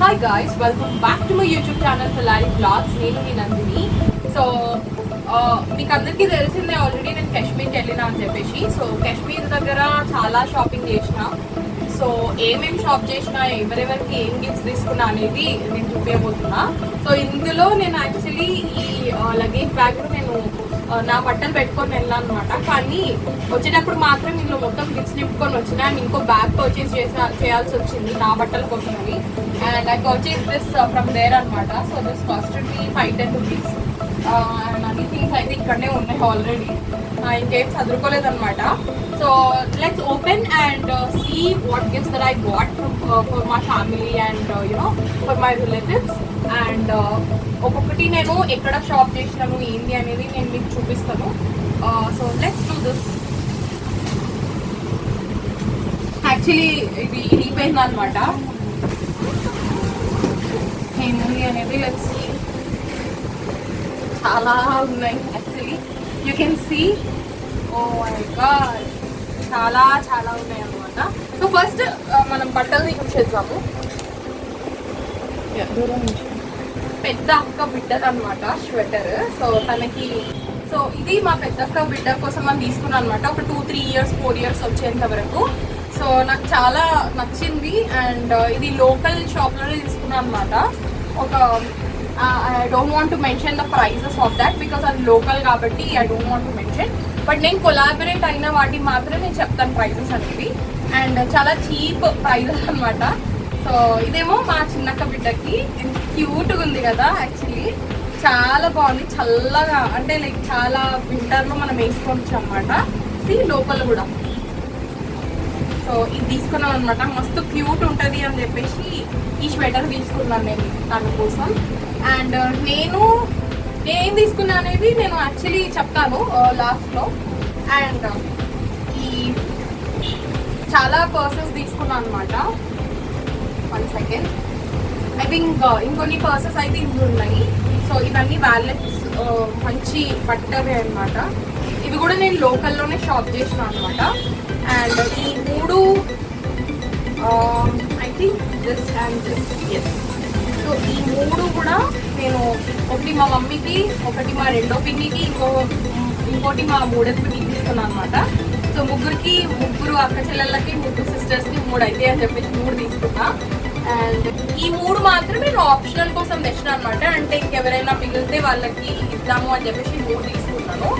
Hi guys, welcome back to my YouTube channel Hilary Vlogs. నేను మీ Nandini. So మీకు అందరికీ తెలిసిందే ఆల్రెడీ నేను కాశ్మీర్కి వెళ్ళినా అని చెప్పేసి. సో కాశ్మీర్ దగ్గర చాలా షాపింగ్ చేసిన. సో ఏమేమి షాప్ చేసినా, ఎవరెవరికి ఏం గిఫ్ట్స్ తీసుకున్నా అనేది నేను చూపించబోతున్నా. సో ఇందులో నేను యాక్చువల్లీ ఈ లగేజ్ బ్యాగ్ నేను నా బట్టలు పెట్టుకొని వెళ్ళాను అనమాట. కానీ వచ్చేటప్పుడు మాత్రం ఇందులో మొత్తం గిఫ్ట్స్ నింపుకొని వచ్చినా. అండ్ ఇంకో బ్యాగ్ పర్చేస్ చేయాల్సి వచ్చింది నా బట్టల కోసం అని. And I purchase this from there అనమాట. So this costed me 5-10 rupees. And అన్ని థింగ్స్ అయితే ఇక్కడనే ఉన్నాయి ఆల్రెడీ. ఇంకేం చదువుకోలేదన్నమాట. So let's open and see what gifts that I got for my family and you know for my relatives. And ఒక్కొక్కటి నేను ఎక్కడ షాప్ చేసినాను ఏంటి అనేది నేను మీకు చూపిస్తాను. So let's do this. Actually ఇది ఇరిగిపోయింది అనమాట. ఏంటి అనేది లెట్స్ సీ. చాలా ఉన్నాయి actually. You can see. Oh my God, చాలా చాలా ఉన్నాయి అనమాట. సో ఫస్ట్ మనం బట్టలు యూజ్ చేద్దాము. దూరం నుంచి పెద్ద అక్క బిడ్డది అనమాట స్వెటర్. సో తనకి ఇది మా పెద్ద అక్క బిడ్డ కోసం మనం తీసుకున్నాను అనమాట. ఒక 2-3 ఇయర్స్ 4 ఇయర్స్ వచ్చేంత వరకు. సో నాకు చాలా నచ్చింది. అండ్ ఇది లోకల్ షాప్లోనే తీసుకున్నాను అనమాట. ఒక I don't want to mention the prices of that because అది లోకల్ కాబట్టి I don't want to mention. But నేను కొలాబరేట్ అయిన వాటి మాత్రమే నేను చెప్తాను ప్రైజెస్ అనేవి. అండ్ చాలా చీప్ ప్రైజెస్ అనమాట. సో ఇదేమో మా చిన్నక్క బిడ్డకి. ఎంత క్యూట్గా ఉంది కదా. యాక్చువల్లీ చాలా బాగుంది. చల్లగా అంటే లైక్ చాలా వింటర్లో మనం వేసుకోవచ్చు అనమాట. లోపల కూడా. సో ఇది తీసుకున్నాను అనమాట. మస్తు క్యూట్ ఉంటుంది అని చెప్పేసి ఈ స్వెటర్ తీసుకున్నాను నేను తన కోసం. అండ్ నేనేం తీసుకున్నా అనేది నేను యాక్చువల్లీ చెప్తాను లాస్ట్లో. అండ్ ఈ చాలా పర్సెస్ తీసుకున్నాను అనమాట. 1 సెకండ్. ఐ థింక్ ఇంకొన్ని పర్సెస్ అయితే ఇందులో ఉన్నాయి. సో ఇవన్నీ వ్యాలెట్స్ మంచి పట్టవే అనమాట. ఇవి కూడా నేను లోకల్లోనే షాప్ చేసిన అనమాట. అండ్ ఈ 3 I think this and this. Yes. So ఈ 3 కూడా నేను ఒకటి మా మమ్మీకి, ఒకటి మా రెండో పిన్నికి, ఇంకోటి మా మూడో పిన్నికి తీసుకున్నాను అనమాట. సో ముగ్గురు అక్క చెల్లెళ్ళకి, 3 సిస్టర్స్కి 3 అయితే అని చెప్పేసి 3 తీసుకున్నా. అండ్ ఈ 3 మాత్రం నేను ఆప్షనల్ కోసం తెచ్చిన అనమాట. అంటే ఇంకెవరైనా మిగిలితే వాళ్ళకి ఇద్దాము అని చెప్పేసి 3 తీసుకున్నాను.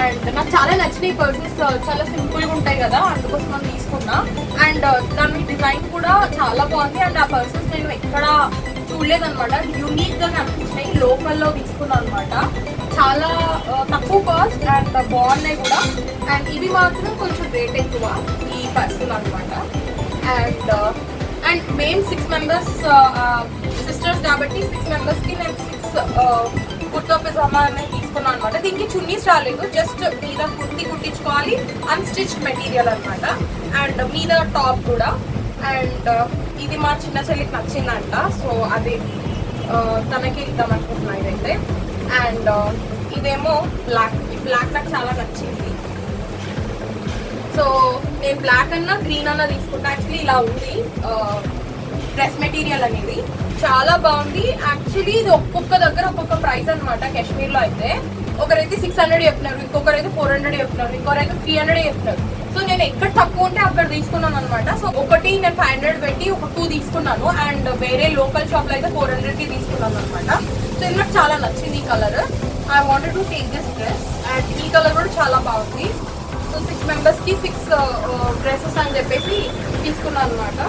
అండ్ నాకు చాలా నచ్చినాయి పర్సెస్. చాలా సింపుల్గా ఉంటాయి కదా, అందుకోసం నేను తీసుకున్నా. అండ్ దాని డిజైన్ కూడా చాలా బాగుంది. అండ్ ఆ పర్సెస్ నేను ఎక్కడ చూడలేదన్నమాట. యూనిక్గా అనిపించినాయి. లోకల్లో తీసుకున్నాను అనమాట. చాలా తక్కువ కాస్ట్ అండ్ బాగున్నాయి కూడా. అండ్ ఇవి మాత్రం కొంచెం రేట్ ఎక్కువ ఈ పర్సెల్ అనమాట. అండ్ మేము 6 మెంబర్స్ సిస్టర్స్ కాబట్టి 6 మెంబర్స్కి నేను 6 కుర్తా పైజామా అనేది తీసుకున్నాను అనమాట. దీనికి చున్నీస్ రాలేదు. జస్ట్ మీద కుట్టించుకోవాలి. అన్స్టిచ్డ్ మెటీరియల్ అనమాట. అండ్ మీద టాప్ కూడా. అండ్ ఇది మా చిన్న చెల్లికి నచ్చిందంట. సో అది తనకి ఇద్దాం అనుకుంటున్నా ఇదైతే. అండ్ ఇదేమో బ్లాక్. ఈ బ్లాక్ నాకు చాలా నచ్చింది. సో నేను బ్లాక్ అన్నా గ్రీన్ అన్నా తీసుకుంటా. యాక్చువల్లీ ఇలా ఉంది డ్రెస్ మెటీరియల్ అనేది. చాలా బాగుంది. యాక్చువల్లీ ఇది ఒక్కొక్క దగ్గర ఒక్కొక్క ప్రైస్ అనమాట. కాశ్మీర్లో అయితే ఒకరైతే 600 చెప్పినారు, ఇంకొకరైతే 400 చెప్పినారు, ఇంకొకరైతే 300 చెప్పినారు. సో నేను ఎక్కడ తక్కువ ఉంటే అక్కడ తీసుకున్నాను అనమాట. సో ఒకటి నేను 500 పెట్టి ఒక 2 తీసుకున్నాను. అండ్ వేరే లోకల్ షాప్లో అయితే 400కి తీసుకున్నాను అనమాట. సో ఇది నాకు చాలా నచ్చింది ఈ colour. I wanted to take this dress. And ఈ కలర్ కూడా చాలా బాగుంది. సో 6 మెంబర్స్కి 6 డ్రెస్సెస్ అని చెప్పేసి తీసుకున్నాను అనమాట.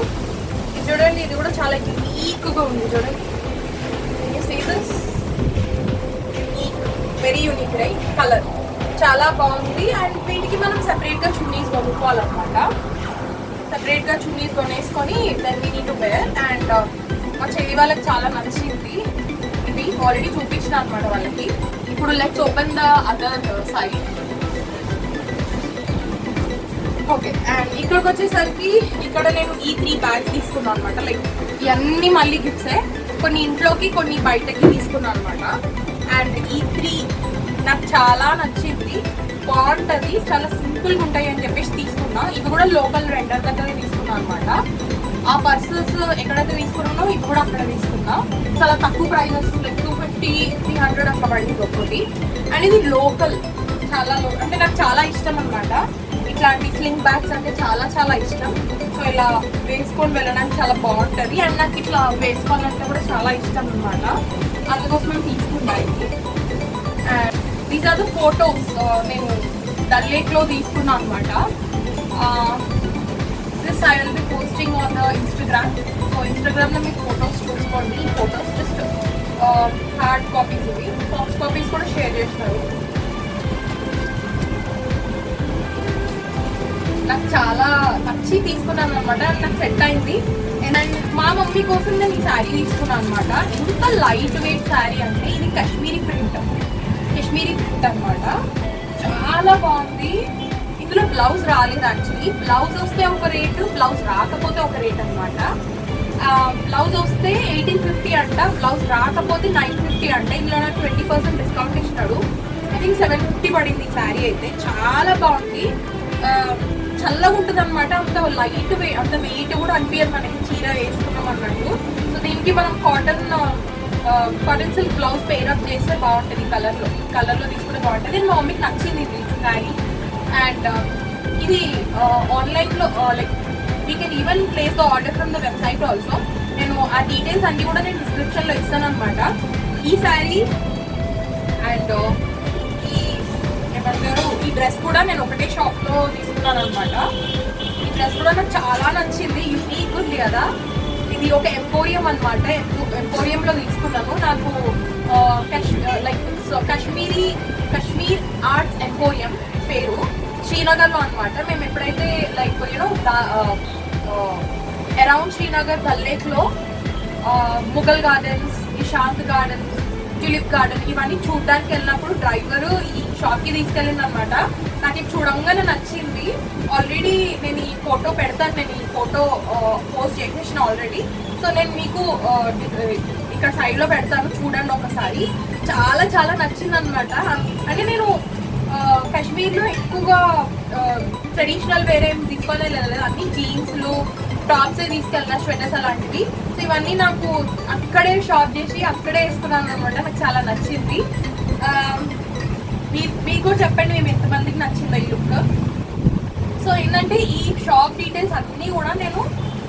ఇది చూడండి, ఇది కూడా చాలా యూనిక్గా ఉంది. చూడండి, వెరీ యూనిక్ రైట్ కలర్. చాలా బాగుంది. అండ్ వీటికి మనం సెపరేట్గా చున్నీస్ కొనుక్కోవాలన్నమాట. సెపరేట్గా చున్నీస్ కొనేసుకొని then we need to wear. And మా చెల్లి వాళ్ళకి చాలా నచ్చింది. ఇవి ఆల్రెడీ చూపించిన అనమాట వాళ్ళకి. ఇప్పుడు let's open the other side. Okay. And ఇక్కడికి వచ్చేసరికి ఇక్కడ నేను ఈ 3 బ్యాగ్స్ తీసుకున్నాను అనమాట. లైక్ ఇవన్నీ మళ్ళీ గిఫ్ట్సే. కొన్ని ఇంట్లోకి, కొన్ని బయటకి తీసుకున్నాను అనమాట. అండ్ ఈ 3 నాకు చాలా నచ్చింది. బాగుంటుంది. చాలా సింపుల్గా ఉంటాయి అని చెప్పేసి తీసుకున్నా. ఇవి కూడా లోకల్ వెండర్ దగ్గర తీసుకున్నాను అనమాట. ఆ పర్సెస్ ఎక్కడైతే తీసుకున్నానో ఇవి కూడా అక్కడ తీసుకున్నా. చాలా తక్కువ ప్రైజెస్, లైక్ 250, 300 అట్లా పడింది ఒక్కటి. అండ్ ఇది లోకల్, చాలా అంటే నాకు చాలా ఇష్టం అనమాట. ఇట్లాంటి స్లింగ్ బ్యాగ్స్ అంటే చాలా చాలా ఇష్టం. సో ఇలా వేసుకొని వెళ్ళడానికి చాలా బాగుంటుంది. అండ్ నాకు ఇట్లా వేసుకోవాలంటే కూడా చాలా ఇష్టం అనమాట. అందుకోసం మేము తీసుకున్నాను. And these are the photos నేను డల్ లేక్లో తీసుకున్నాను అనమాట. This I will be posting on the Instagram. సో ఇన్స్టాగ్రామ్లో మీకు ఫొటోస్ చూసుకోండి. ఈ ఫొటోస్ జస్ట్ హార్డ్ కాపీస్, ఇవి సాఫ్ట్ కాపీస్ కూడా షేర్ చేస్తారు. నాకు చాలా నచ్చి తీసుకున్నాను అనమాట. నాకు సెట్ అయింది. అండ్ మా మమ్మీ కోసం నేను ఈ శారీ తీసుకున్నాను అనమాట. ఎంత లైట్ వెయిట్ శారీ అంటే ఇది కాశ్మీరీ ప్రింట్ అనమాట. చాలా బాగుంది. ఇందులో బ్లౌజ్ రాలేదు యాక్చువల్లీ. బ్లౌజ్ వస్తే ఒక రేటు, బ్లౌజ్ రాకపోతే ఒక రేట్ అనమాట. బ్లౌజ్ వస్తే 1850 అంట, బ్లౌజ్ రాకపోతే 950 అంట. ఇందులో నాకు 20% డిస్కౌంట్ ఇచ్చినాడు. ఐ థింక్ 750 పడింది ఈ శారీ అయితే. చాలా బాగుంది. చల్లగా ఉంటుంది అనమాట. అంత లైట్ వెయిట్, అంత వెయిట్ కూడా అనిపించదు మనకి చీర వేసుకున్నాం అన్నట్టు. సో దీనికి మనం కాటన్ సిల్క్ బ్లౌజ్ పేరప్ చేస్తే బాగుంటుంది. కలర్లో తీసుకుంటే బాగుంటుంది. మా మమ్మీకి నచ్చింది ఇది శారీ. అండ్ ఇది ఆన్లైన్లో like we can even place the order from the website also. నేను ఆ డీటెయిల్స్ అన్నీ కూడా నేను డిస్క్రిప్షన్లో ఇస్తాను అనమాట. ఈ శారీ అండ్ ఈ డ్రెస్ కూడా నేను ఒకటే షాప్లో తీసుకున్నాను అనమాట. ఈ డ్రెస్ కూడా నాకు చాలా నచ్చింది. యూనిక్ ఉంది కదా. ఇది ఒక ఎంపోరియం అనమాట. ఎంపోరియంలో తీసుకున్నాను. నాకు కాశ్మీర్ ఆర్ట్స్ ఎంపోరియం పేరు, శ్రీనగర్లో అనమాట. మేము ఎప్పుడైతే like you know around Srinagar Dal లేక్లో ముఘల్ గార్డెన్స్, ఇషాంత్ గార్డెన్స్, ట్యూలిప్ గార్డెన్ ఇవన్నీ చూడడానికి వెళ్ళినప్పుడు డ్రైవర్ ఈ షాప్కి తీసుకెళ్ళింది అనమాట. నాకు ఇది చూడంగానే నచ్చింది. ఆల్రెడీ నేను ఈ ఫోటో పెడతాను. నేను ఈ ఫోటో పోస్ట్ చేసేసిన ఆల్రెడీ. సో నేను మీకు ఇక్కడ సైడ్లో పెడతాను, చూడండి ఒకసారి. చాలా చాలా నచ్చింది అనమాట. అంటే నేను కాశ్మీర్లో ఎక్కువగా ట్రెడిషనల్ వేరే ఏం తీసుకొని వెళ్ళలేదు. అన్ని జీన్స్లు, టాప్సే తీసుకెళ్ళిన, స్వెటర్స్ అలాంటివి. సో ఇవన్నీ నాకు అక్కడే షాప్ చేసి అక్కడే వేసుకున్నాను అనమాట. నాకు చాలా నచ్చింది. మీకు చెప్పండి మేము ఎంతమందికి నచ్చిందో ఈ లుక్. సో ఏంటంటే ఈ షాప్ డీటెయిల్స్ అన్నీ కూడా నేను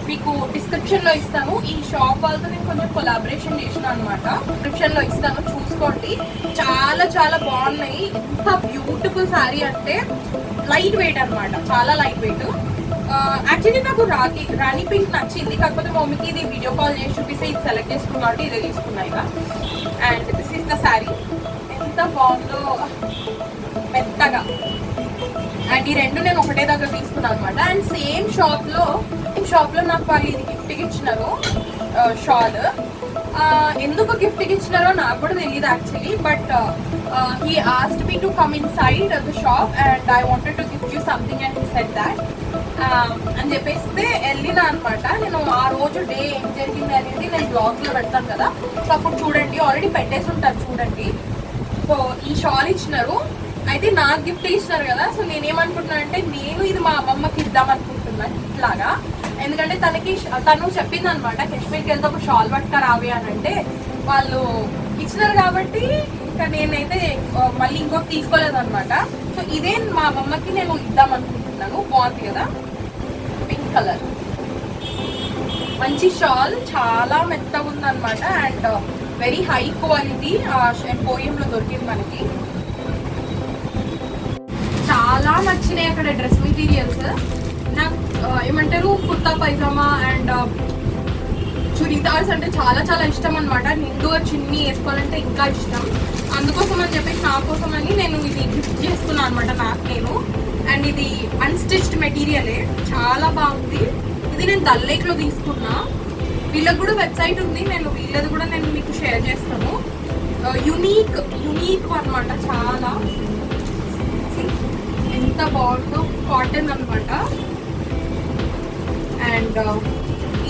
మీకు డిస్క్రిప్షన్లో ఇస్తాను. ఈ షాప్ వాళ్ళతో నేను కొంచెం కొలాబరేషన్ చేసిన అనమాట. డిస్క్రిప్షన్లో ఇస్తాను, చూసుకోండి. చాలా చాలా బాగున్నాయి. ఎంత బ్యూటిఫుల్ శారీ అంటే లైట్ వెయిట్ అనమాట, చాలా లైట్ వెయిట్. యాక్చువల్లీ నాకు రాణి పింక్ నచ్చింది. కాకపోతే మమ్మీకి ఇది వీడియో కాల్ చేసి చూపిస్తే ఇది సెలెక్ట్ చేసుకున్నా కాబట్టి ఇదే తీసుకున్నా ఇక. And this is the sari. ఎంత బాగుందో, మెత్తగా. అండ్ ఈ రెండు నేను ఒకటే దగ్గర తీసుకున్నాను అనమాట. అండ్ సేమ్ షాప్లో నాకు వాళ్ళు ఇది గిఫ్ట్కి ఇచ్చినారు షాల్. ఎందుకు గిఫ్ట్కి ఇచ్చినారో నాకు కూడా తెలియదు actually. But he asked me to come in side the shop and I wanted to gift you something and he said that అని చెప్పేస్తే వెళ్ళినా అనమాట. నేను ఆ రోజు డే ఏం జరిగింది అనేది నేను బ్లాగ్స్లో పెడతాను కదా. సో అప్పుడు చూడండి, ఆల్రెడీ పెట్టేసి ఉంటారు చూడండి. సో ఈ షాల్ ఇచ్చినారు. అయితే నాకు గిఫ్ట్ ఇచ్చినారు కదా. సో నేనేమనుకుంటున్నాను అంటే నేను ఇది మా అమ్మమ్మకి ఇద్దాం అనుకుంటున్నాను ఇట్లాగా. ఎందుకంటే తను చెప్పింది అనమాట, కాశ్మీర్కి వెళ్తే ఒక షాల్ పట్టుక రావి అని అంటే వాళ్ళు ఇచ్చినారు కాబట్టి ఇంకా నేనైతే మళ్ళీ ఇంకొకటి తీసుకోలేదు అనమాట. సో ఇదే మా అమ్మమ్మకి నేను ఇద్దాం అనుకుంటున్నాను. బాగుంది కదా, పింక్ కలర్, మంచి షాల్, చాలా మెత్తగా ఉంది అనమాట. అండ్ వెరీ హై క్వాలిటీ ఎంపోరియంలో దొరికింది మనకి. చాలా నచ్చినాయి అక్కడ డ్రెస్ మెటీరియల్స్. నాకు ఏమంటారు కుర్తా పైజామా అండ్ చుడీదార్స్ అంటే చాలా చాలా ఇష్టం అనమాట. నిండుగా చున్నీ వేసుకోవాలంటే ఇంకా ఇష్టం. అందుకోసం అని చెప్పేసి నా కోసం అని నేను ఇది గిఫ్ట్ చేసుకున్నాను అనమాట నాకు నేను. అండ్ ఇది అన్స్టిచ్డ్ మెటీరియలే, చాలా బాగుంది. ఇది నేను డల్ లేక్లో తీసుకున్నా. వీళ్ళకి కూడా వెబ్సైట్ ఉంది, నేను వీళ్ళది కూడా నేను మీకు షేర్ చేస్తాను. యునీక్ అనమాట. చాలా ఎంత బాగుందో, కాటన్ అనమాట. అండ్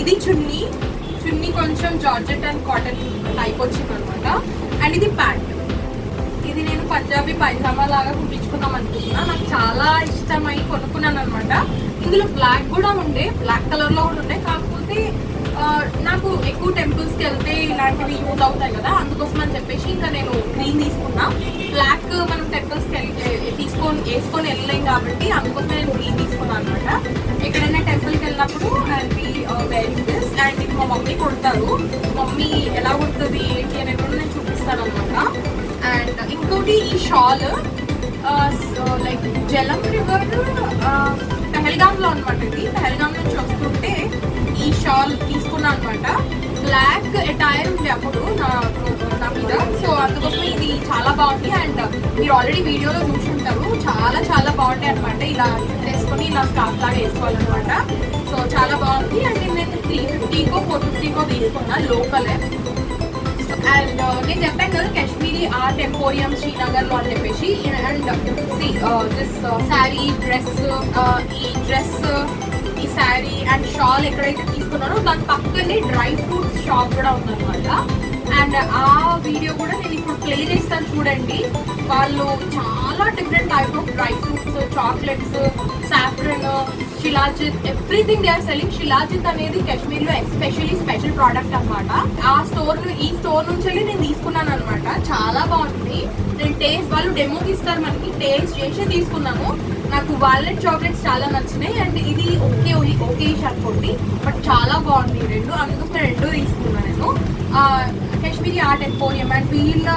ఇది చున్నీ కొంచెం జార్జెట్ అండ్ కాటన్ టైప్ వచ్చింది అనమాట. అండ్ ఇది ప్యాంట్. ఇది నేను పంజాబీ పైజామా లాగా కుట్టించుకుందాం అనుకుంటున్నా. నాకు చాలా ఇష్టమై కొనుక్కున్నాను అనమాట. ఇందులో బ్లాక్ కూడా ఉండే, బ్లాక్ కలర్ లో కూడా ఉండే. కాకపోతే నాకు ఎక్కువ టెంపుల్స్ కి వెళ్తే ఇలాంటివి యూజ్ అవుతాయి కదా, అందుకోసం అని చెప్పేసి ఇంకా నేను గ్రీన్ తీసుకున్నా. బ్లాక్ మనం టెంపుల్స్ కి వేసుకొని వెళ్ళలేం కాబట్టి అందుకోసం నేను గ్రీన్ తీసుకున్నాను అనమాట. ఎక్కడైనా టెంపుల్కి వెళ్ళినప్పుడు అండ్ వెరీ దిస్. అండ్ ఇది మా మమ్మీ కొడతారు, మమ్మీ ఎలా కొడుతుంది ఏంటి అనేది కూడా నేను చూపిస్తాను అనమాట. అండ్ ఇంకోటి ఈ షాల్ లైక్ జలం రివర్ పెహల్గామ్ లో అనమాట. ఇది పెహల్గామ్ నుంచి వస్తుంటే ఈ షాల్ తీసుకున్నా అనమాట. బ్లాక్ అటైర్ ఉంది అప్పుడు నా మీద, సో అందుకోసం ఇది చాలా బాగుంది. అండ్ మీరు ఆల్రెడీ వీడియోలో చూసుకుంటారు, చాలా చాలా బాగుంటాయి అనమాట. ఇలా వేసుకొని ఇలా స్కార్ఫ్ లాగా వేసుకోవాలన్నమాట. సో చాలా బాగుంది. అండ్ నేను 350కో 450కో తీసుకున్నా, లోకలే. అండ్ నేను చెప్పాను కదా కాశ్మీరీ ఆర్ట్ ఎంపోరియం శ్రీనగర్ లో అని చెప్పేసి. అండ్ దిస్ శారీ, డ్రెస్, ఈ డ్రెస్, ఈ శారీ అండ్ షాల్ ఎక్కడైతే తీసుకున్నానో దాని పక్కనే డ్రై ఫ్రూట్స్ షాప్ కూడా ఉందన్నమాట. అండ్ ఆ వీడియో కూడా నేను ఇప్పుడు ప్లే చేస్తాను చూడండి. వాళ్ళు చాలా different type of dry fruits, chocolates, saffron, shilajit, everything they are selling. Shilajit అనేది కాశ్మీర్ లో ఎస్పెషల్లీ స్పెషల్ ప్రోడక్ట్ అనమాట. ఈ స్టోర్ నుంచి నేను తీసుకున్నాను అనమాట. చాలా బాగుంటుంది. నేను టేస్ట్, వాళ్ళు డెమోకి ఇస్తారు మనకి, టేస్ట్ చేసి తీసుకున్నాను. నాకు వాల్నట్ చాక్లెట్స్ చాలా నచ్చినాయి. అండ్ ఇది ఓకే అనుకోండి, బట్ చాలా బాగుంది ఈ రెండు, అందుకోసం రెండు తీసుకున్నాను నేను. కాశ్మీరీ ఆర్ట్ ఎంపోరియం అండ్ వీళ్ళ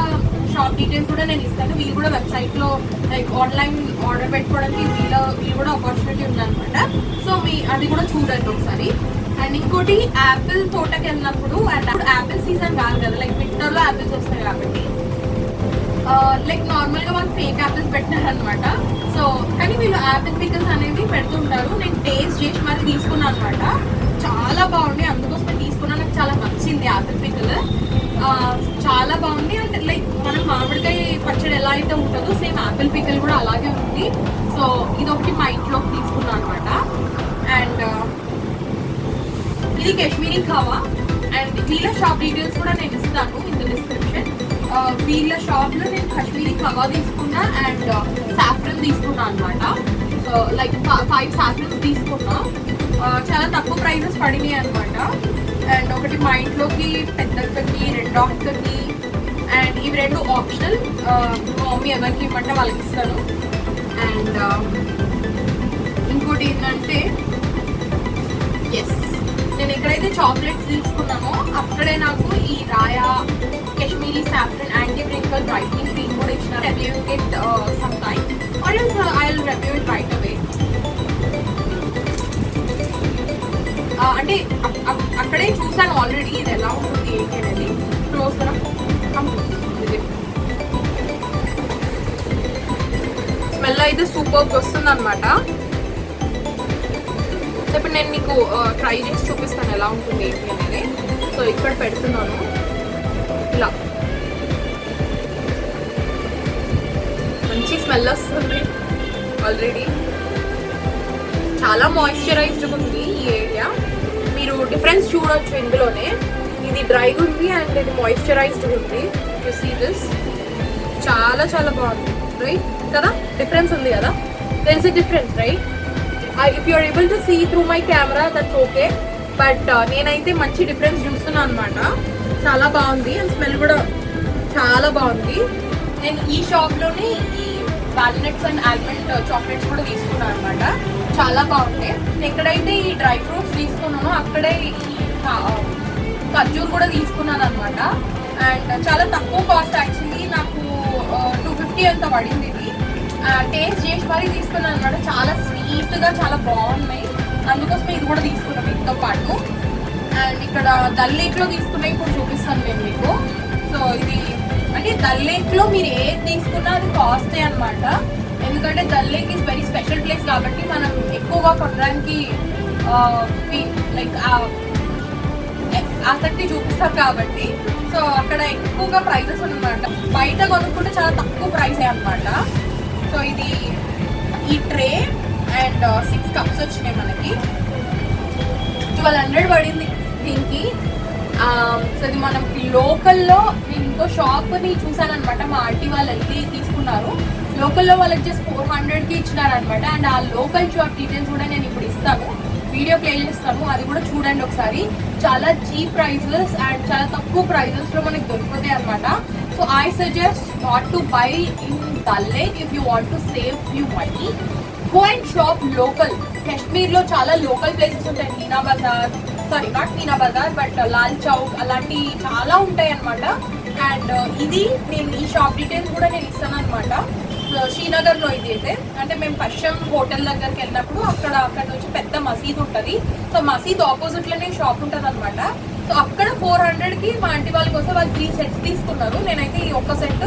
షాప్ డీటెయిల్స్ కూడా నేను ఇస్తాను. వీళ్ళు కూడా వెబ్సైట్ లో లైక్ ఆన్లైన్ ఆర్డర్ పెట్టుకోవడానికి వీళ్ళు కూడా ఆపర్చునిటీ ఉందన్నమాట. సో అది కూడా చూడండి ఒకసారి. అండ్ ఇంకోటి యాపిల్ తోటకి వెళ్ళినప్పుడు, అండ్ యాపిల్ సీజన్ కాదు కదా, లైక్ వింటర్ లో యాపిల్స్ వస్తాయి కాబట్టి లైక్ నార్మల్ గా వాళ్ళు ఫేక్ యాపిల్స్ పెట్టారనమాట. సో కానీ వీళ్ళు యాపిల్ పికల్స్ అనేవి పెడుతుంటారు. నేను టేస్ట్ చేసి మరి తీసుకున్నాను అనమాట. చాలా బాగుంది, అందుకోసం తీసుకున్నా. నాకు చాలా నచ్చింది యాపిల్ పికల్, చాలా బాగుంది. అంటే లైక్ మనం మామిడికాయ పచ్చడి ఎలా అయితే ఉంటుందో సేమ్ యాపిల్ పికల్ కూడా అలాగే ఉంది. సో ఇది ఒకటి మా ఇంట్లోకి తీసుకున్నాను అనమాట. అండ్ ఇది కాశ్మీరీ ఖావా. అండ్ వీళ్ళ షాప్ డీటెయిల్స్ కూడా నేను ఇస్తాను ఇన్ ద డిస్క్రిప్షన్. వీళ్ళ షాప్ లో నేను కాశ్మీరీ ఖావా తీసుకున్నా అండ్ సాఫ్రన్ తీసుకున్నా అనమాట. సో లైక్ 5 సాఫ్రన్స్ తీసుకున్నా. చాలా తక్కువ ప్రైజెస్ పడినాయి అనమాట. అండ్ ఒకటి మా ఇంట్లోకి, పెద్దక్కకి, రెండో అక్కకి. అండ్ ఇవి రెండు ఆప్షనల్, మా మమ్మీ ఎవరికి ఇవ్వమంటే వాళ్ళకి ఇస్తాను. అండ్ ఇంకోటి ఏంటంటే నేను ఎక్కడైతే చాక్లెట్స్ తీసుకున్నామో అక్కడే నాకు ఈ రాయా Kashmiri saffron anti wrinkle brightening cream కూడా ఇచ్చిన. Reviewing it some time or else I will review it right away. అంటే అక్కడే చూసాను ఆల్రెడీ ఇది ఎలా ఉంటుంది ఏంటి అనేది. క్లోజ్ గా స్మెల్ అయితే సూపర్ వస్తుంది అనమాట. ఇప్పుడు నేను మీకు ట్రై చేసి చూపిస్తాను ఎలా ఉంటుంది ఏంటి అనేది. సో ఇక్కడ పెడుతున్నాను, ఇలా మంచి స్మెల్ వస్తుంది ఆల్రెడీ. చాలా మాయిశ్చరైజ్డ్ ఉంది ఈ ఏరియా. మీరు డిఫరెన్స్ చూడొచ్చు ఇందులోనే. ఇది డ్రైగా ఉంది అండ్ ఇది మాయిశ్చరైజ్డ్ ఉంది. యు సీ దిస్, చాలా చాలా బాగుంది రైట్ కదా. డిఫరెన్స్ ఉంది కదా, there is a difference right. If you are able to see through my camera that's okay, but నేనైతే మంచి డిఫరెన్స్ చూస్తున్నాను అనమాట. చాలా బాగుంది అండ్ స్మెల్ కూడా చాలా బాగుంది. నేను ఈ షాప్లోనే ఈ వాల్నట్స్ అండ్ ఆల్మండ్ చాక్లెట్స్ కూడా తీసుకున్నాను అనమాట. చాలా బాగుంటాయి. నేను ఎక్కడైతే ఈ డ్రై ఫ్రూట్స్ తీసుకున్నానో అక్కడే ఈ ఖర్జూర్ కూడా తీసుకున్నాను అనమాట. అండ్ చాలా తక్కువ కాస్ట్ యాక్చువల్లీ, నాకు 250 అంత పడింది. ఇది టేస్ట్ చేసి మరీ తీసుకున్నాను అనమాట. చాలా స్వీట్గా చాలా బాగున్నాయి, అందుకోసం ఇది కూడా తీసుకున్నాం వీటితో పాటు. అండ్ ఇక్కడ దల్ లేక్లో తీసుకున్నాయి ఇప్పుడు చూపిస్తాను నేను మీకు. సో ఇది అంటే దల్ లేక్లో మీరు ఏది తీసుకున్నా అది కాస్టే అనమాట. ఎందుకంటే Dal lake is very special place కాబట్టి మనం ఎక్కువగా కొనడానికి లైక్ ఆసక్తి చూపిస్తాం కాబట్టి. సో అక్కడ ఎక్కువగా ప్రైజెస్ అనమాట. బయట కొనుక్కుంటే చాలా తక్కువ ప్రైసే అనమాట. సో ఇది ఈ ట్రే అండ్ 6 కప్స్ వచ్చినాయి మనకి. 1200 పడింది దీనికి. సో ఇది మనకి లోకల్లో నేను ఇంకో షాప్ని చూసాను అనమాట. మా ఆంటీ వాళ్ళు వెళ్ళి తీసుకున్నారు. లోకల్లో వాళ్ళకి జస్ట్ 400కి ఇచ్చినారనమాట. అండ్ ఆ లోకల్ షాప్ డీటెయిల్స్ కూడా నేను ఇప్పుడు ఇస్తాను, వీడియో ప్లే చేస్తాను, అది కూడా చూడండి ఒకసారి. చాలా చీప్ ప్రైజెస్ అండ్ చాలా తక్కువ ప్రైజెస్లో మనకి దొరుకుతాయి అనమాట. So I suggest not to buy in Dal lake if you want to save you money. Go and shop local. కాశ్మీర్లో చాలా లోకల్ ప్లేసెస్ ఉంటాయి, Meena Bazaar, sorry not Meena Bazaar but Lal Chowk, అలాంటి చాలా ఉంటాయి అనమాట. అండ్ ఇది నేను ఈ షాప్ డీటెయిల్స్ కూడా నేను ఇస్తాను అనమాట. శ్రీనగర్లో ఇది అయితే, అంటే మేము పశ్చిమ హోటల్ దగ్గరికి వెళ్ళినప్పుడు అక్కడ నుంచి పెద్ద మసీద్ ఉంటుంది. సో మసీద్ ఆపోజిట్లోనే షాప్ ఉంటుంది అనమాట. సో అక్కడ 400కి మా ఆంటీ వాళ్ళ కోసం వాళ్ళు 3 సెట్స్ తీసుకున్నారు. నేనైతే ఈ ఒక్క సెట్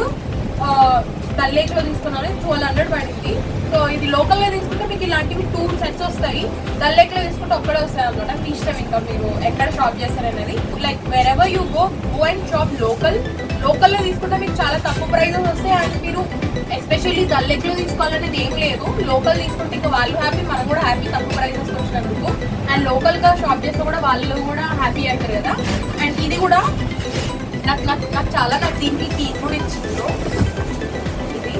డల్ లేక్లో తీసుకున్నాను, 1200 పడింది. సో ఇది లోకల్లో తీసుకుంటే మీకు ఇలాంటివి 2 సెట్స్ వస్తాయి, డల్ లేక్లో తీసుకుంటే ఒక్కడే వస్తాయి అనమాట. మీ ఇష్టం ఇంకా మీరు ఎక్కడ షాప్ చేస్తారనేది. Like where ever you go and shop లోకల్లో తీసుకుంటే మీకు చాలా తక్కువ ప్రైజెస్ వస్తాయి. అండ్ మీరు ఎస్పెషల్లీ డల్ లేక్లో తీసుకోవాలనేది ఏం లేదు, లోకల్ తీసుకుంటే ఇంకా వాళ్ళు హ్యాపీ, మనం కూడా హ్యాపీ తక్కువ ప్రైజెస్ వచ్చినందుకు. అండ్ లోకల్గా షాప్ చేస్తే కూడా వాళ్ళు కూడా హ్యాపీ అవుతారు కదా. అండ్ ఇది కూడా నాకు చాలా దీనికి కీ కూడా ఇచ్చిండ్రు ఇది.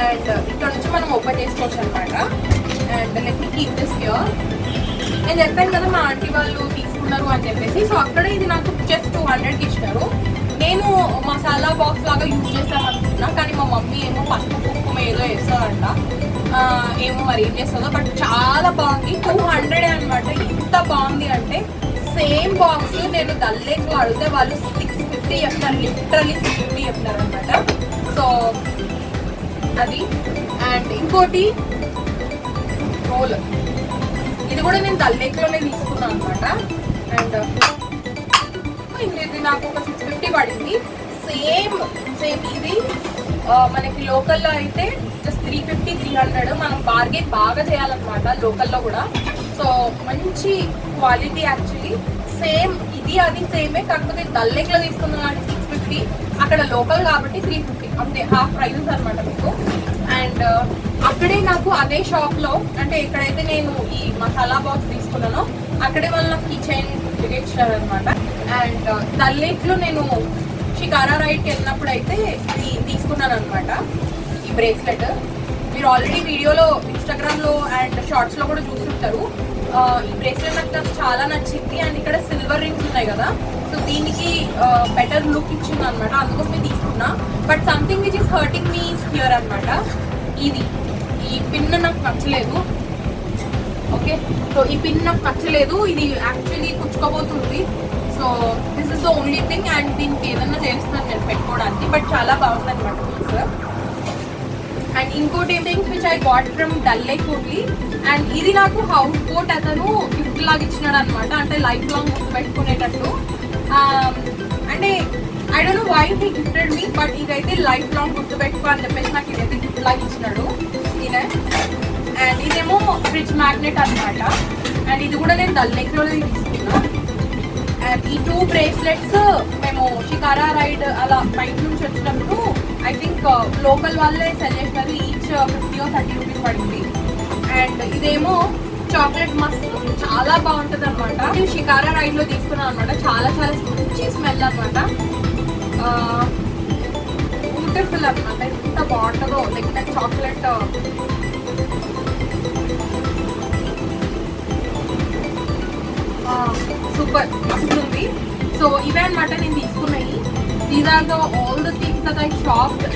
అండ్ ఇక్కడ నుంచి మనం ఓపెన్ చేసుకోవచ్చు అనమాట. And let me keep this here. నేను చెప్పాను కదా మా ఆంటీ వాళ్ళు తీసుకున్నారు అని చెప్పేసి. సో అక్కడ ఇది నాకు జస్ట్ 200కి ఇచ్చినారు. నేను మసాలా బాక్స్ లాగా యూజ్ చేస్తాను అనుకున్నా, కానీ మా మమ్మీ ఏమో పసుపు కుంకుమ ఏదో వేస్తుందంట, ఏమో మరి ఏం చేస్తుందో. బట్ చాలా బాగుంది, 200 అనమాట. ఎంత బాగుంది అంటే సేమ్ బాక్స్ నేను డల్ లేక్లో అడిగితే వాళ్ళు 650 చెప్తారు, లిటరలీ 650 చెప్తారు అనమాట. సో అది. అండ్ ఇంకోటి రోల్, ఇది కూడా నేను డల్ లేక్లోనే తీసుకున్నాను అనమాట. అండ్ ఇది నాకు ఒక 650 పడింది. సేమ్ ఇది మనకి లోకల్లో అయితే జస్ట్ 350 300. మనం బార్గెన్ బాగా చేయాలన్నమాట లోకల్లో కూడా. సో మంచి క్వాలిటీ యాక్చువల్లీ. సేమ్ ఇది అది సేమే, కాకపోతే డల్ లేక్లో తీసుకున్న వాటి 650, అక్కడ లోకల్ కాబట్టి 350, అంతే, హాఫ్ ప్రైజెస్ అనమాట మీకు. అండ్ అక్కడే నాకు అదే షాప్లో, అంటే ఎక్కడైతే నేను ఈ మసాలా బాక్స్ తీసుకున్నానో అక్కడే వాళ్ళు నాకు కిచెన్ ఇచ్చారు అనమాట. అండ్ డల్ లేక్లో నేను షికారా రైడ్కి వెళ్ళినప్పుడు అయితే ఇది తీసుకున్నాను అనమాట, ఈ బ్రేస్లెట్. మీరు ఆల్రెడీ వీడియోలో ఇన్స్టాగ్రామ్లో అండ్ షార్ట్స్లో కూడా చూస్తుంటారు. ఈ బ్రేస్లెట్ నాకు చాలా నచ్చింది. అండ్ ఇక్కడ సిల్వర్ రింగ్స్ ఉన్నాయి కదా, సో దీనికి బెటర్ లుక్ ఇచ్చింది అనమాట, అందుకోసమే తీసుకున్నా. But something which is hurting me here అనమాట. ఈ పిన్ నాకు నచ్చలేదు. ఓకే, సో ఈ పిన్ నాకు నచ్చలేదు, ఇది యాక్చువల్లీ కుచ్చుకోబోతుంది. So this is the only thing. And దీనికి ఏదన్నా చేస్తాను నేను పెట్టుకోవడానికి, బట్ చాలా బాగుంది అనమాట పీస్. అండ్ ఇంకోటి things which I got from Dal lake only. And ఇది నాకు హౌస్ కోట్ అతను గిఫ్ట్ లాగా ఇచ్చినాడు అనమాట, అంటే లైఫ్ లాంగ్ గుర్తుపెట్టుకునేటట్టు. అంటే I don't know why he gifted me, but ఇదైతే లైఫ్ లాంగ్ గుర్తుపెట్టుకో అని చెప్పేసి నాకు ఇదైతే గిఫ్ట్ లాగా ఇచ్చినాడు ఈయన. అండ్ ఇదేమో ఫ్రిడ్జ్ మ్యాగ్నెట్ అనమాట. అండ్ ఇది కూడా నేను డల్ లేక్లో తీసుకున్నా. అండ్ ఈ 2 బ్రేస్లెట్స్ మేము షికారా రైడ్ అలా బయట నుంచి వచ్చినప్పుడు ఐ థింక్ లోకల్ వాళ్ళే సెల్ చేసినారు, ఈచ్ 50 or 30 రూపీస్ పడింది. అండ్ ఇదేమో చాక్లెట్ మస్క్, చాలా బాగుంటుంది అనమాట. నేను షికారా రైడ్లో తీసుకున్నాను అనమాట, చాలా చాలా మంచి స్మెల్ అనమాట, బ్యూటిఫుల్ అనమాట. ఎంత బాగుంటుందో, లైక్ నాకు చాక్లెట్ సూపర్ మస్తు ఉంది. సో ఇవే అనమాట నేను తీసుకున్నాయి. These are all the things that I shopped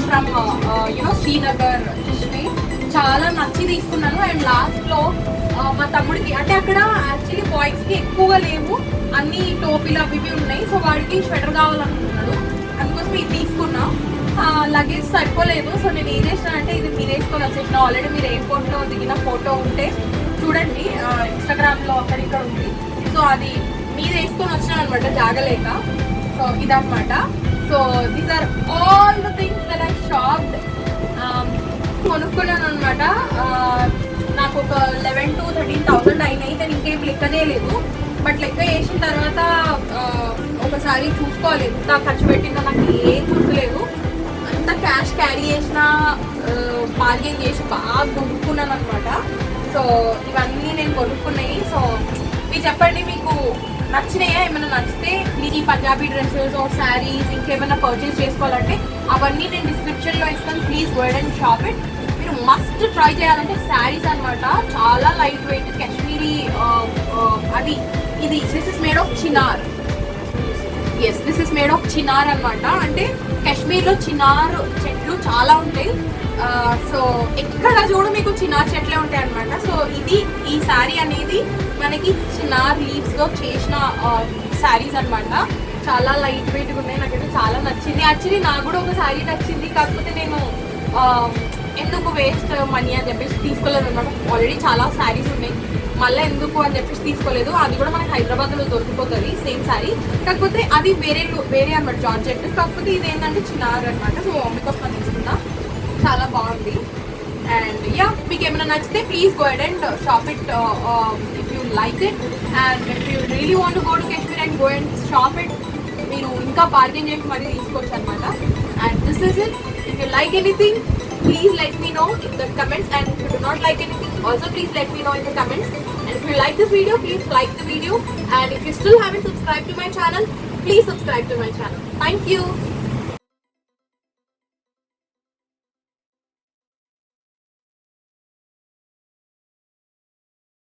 from Srinagar Kashmir. చాలా నచ్చి తీసుకున్నాను. అండ్ లాస్ట్లో మా తమ్ముడికి, అంటే అక్కడ యాక్చువల్లీ బాయ్స్కి ఎక్కువగా లేవు, అన్ని టోపీలు అవి ఇవి ఉన్నాయి. సో వాడికి స్వెటర్ కావాలనుకున్నాడు, అందుకోసం ఇది తీసుకున్నా. లగేజ్ సరిపోలేదు. సో నేను ఏం చేసిన అంటే ఇది మీరు వేసుకొని వచ్చేసిన. ఆల్రెడీ మీరు ఎయిర్పోర్ట్లో దిగిన ఫోటో ఉంటే చూడండి, ఇన్స్టాగ్రామ్లో అక్కడ ఇక్కడ ఉంది. సో అది మీరు వేసుకొని వచ్చినా అనమాట జాగలేక. సో ఇదన్నమాట. So these are all the things that I shopped. కొనుక్కున్నాను అనమాట. నాకు ఒక 11,000 to 13,000 అయినాయి. నేను ఇంకేం లెక్క చేయలేదు, బట్ లెక్క చేసిన తర్వాత ఒకసారి చూసుకోవాలి ఎంత ఖర్చు పెట్టిందో. నాకు ఏం గుర్తులేదు, అంత క్యాష్ క్యారీ చేసిన, బార్గెన్ చేసి బాగా కొనుక్కున్నాను అనమాట. సో ఇవన్నీ నేను కొనుక్కున్నాయి. సో మీరు చెప్పండి, మీకు నచ్చినాయా? ఏమైనా నచ్చితే మీరు ఈ పంజాబీ డ్రెస్సెస్ ఆర్ శారీస్ ఇంకేమైనా పర్చేస్ చేసుకోవాలంటే అవన్నీ నేను డిస్క్రిప్షన్లో ఇస్తాను. Please go and shop it. మీరు మస్ట్ ట్రై చేయాలంటే శారీస్ అనమాట, చాలా లైట్ వెయిట్ కాశ్మీరీ. అది ఇది this is made of chinar. Yes, this is made of chinar అనమాట. అంటే కాశ్మీర్లో చినార్ చెట్లు చాలా ఉంటాయి. సో ఎక్కడ చూడు మీకు చినార్ చెట్లే ఉంటాయి అనమాట. సో ఇది ఈ శారీ అనేది మనకి చినార్ లీవ్స్ తో చేసిన శారీస్ అనమాట. చాలా లైట్ వెయిట్గా ఉన్నాయి, నాకైతే చాలా నచ్చింది. యాక్చువల్లీ నాకు కూడా ఒక శారీ నచ్చింది, కాకపోతే నేను ఎందుకు వేస్ట్ మనీ అని చెప్పేసి తీసుకోలేదు అనమాట. ఆల్రెడీ చాలా శారీస్ ఉన్నాయి, మళ్ళీ ఎందుకు అని చెప్పేసి తీసుకోలేదు. అది కూడా మనకి హైదరాబాద్లో దొరికిపోతుంది సేమ్ శారీ, కాకపోతే అది వేరే అనమాట జార్జెట్. కాకపోతే ఇది ఏంటంటే చిన్నార్ అనమాట. సో మమ్మీ కోసం తీసుకున్నా, చాలా బాగుంది. అండ్ యా, మీకు ఏమైనా నచ్చితే please go ahead and shop it if you like it. And if you really want go to Kashmir and go and shop it, మీరు ఇంకా బార్గెన్ చేసి మరీ తీసుకోవచ్చు అనమాట. And this is it. If you like anything, please let me know in the comments, and if you do not like anything, also please let me know in the comments. And if you like this video, please like the video, and if you still haven't subscribed to my channel, please subscribe to my channel. Thank you.